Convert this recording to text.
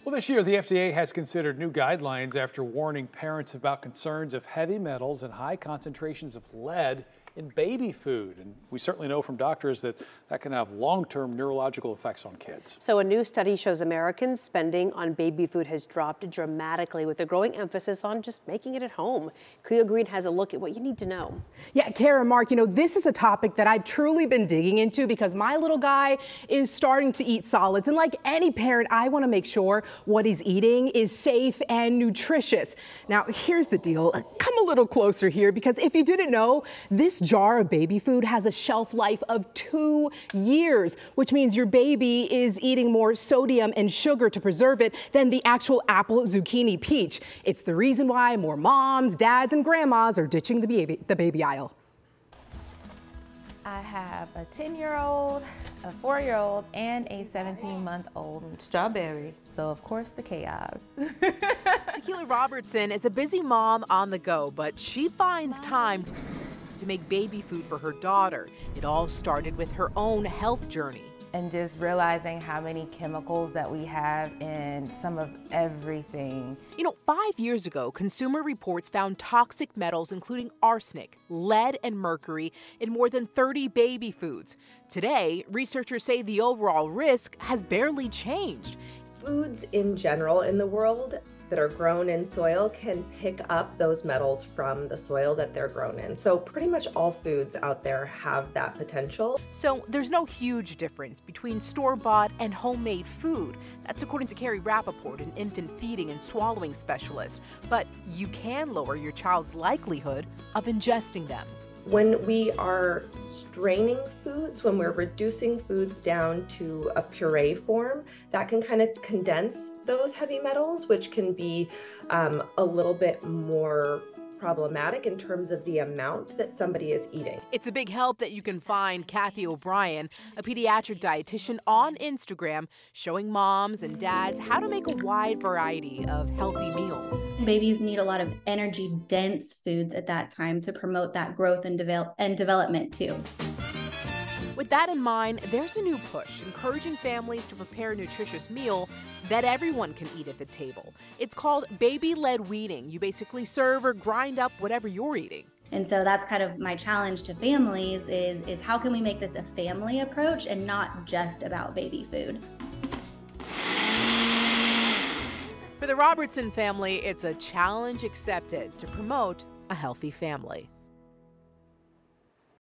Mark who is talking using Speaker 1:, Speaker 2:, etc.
Speaker 1: Well, this year, the FDA has considered new guidelines after warning parents about concerns of heavy metals and high concentrations of lead in baby food. And we certainly know from doctors that that can have long-term neurological effects on kids.
Speaker 2: So a new study shows Americans' spending on baby food has dropped dramatically with a growing emphasis on just making it at home. Cleo Green has a look at what you need to know.
Speaker 3: Yeah, Kara, Mark, this is a topic that I've truly been digging into because my little guy is starting to eat solids. And like any parent, I want to make sure what he's eating is safe and nutritious. Now, here's the deal. Come a little closer here because if you didn't know, this jar of baby food has a shelf life of 2 years, which means your baby is eating more sodium and sugar to preserve it than the actual apple, zucchini, peach. It's the reason why more moms, dads, and grandmas are ditching the baby aisle.
Speaker 4: I have a 10-year-old, a 4-year-old, and a 17-month-old strawberry. So, of course, the chaos.
Speaker 5: Tequila Robertson is a busy mom on the go, but she finds time to make baby food for her daughter. It all started with her own health journey.
Speaker 4: And just realizing how many chemicals that we have in some of everything.
Speaker 5: 5 years ago, Consumer Reports found toxic metals including arsenic, lead, and mercury in more than 30 baby foods. Today, researchers say the overall risk has barely changed.
Speaker 6: Foods in general in the world that are grown in soil can pick up those metals from the soil that they're grown in. So pretty much all foods out there have that potential.
Speaker 5: So there's no huge difference between store-bought and homemade food. That's according to Carrie Rappaport, an infant feeding and swallowing specialist. But you can lower your child's likelihood of ingesting them.
Speaker 6: When we are straining foods, when we're reducing foods down to a puree form, that can kind of condense those heavy metals, which can be a little bit more problematic in terms of the amount that somebody is eating.
Speaker 5: It's a big help that you can find Kathy O'Brien, a pediatric dietitian, on Instagram, showing moms and dads how to make a wide variety of healthy meals.
Speaker 7: Babies need a lot of energy-dense foods at that time to promote that growth and development too.
Speaker 5: With that in mind, there's a new push encouraging families to prepare a nutritious meal that everyone can eat at the table. It's called baby-led weaning. You basically serve or grind up whatever you're eating.
Speaker 7: And so that's kind of my challenge to families is how can we make this a family approach and not just about baby food?
Speaker 5: For the Robertson family, it's a challenge accepted to promote a healthy family.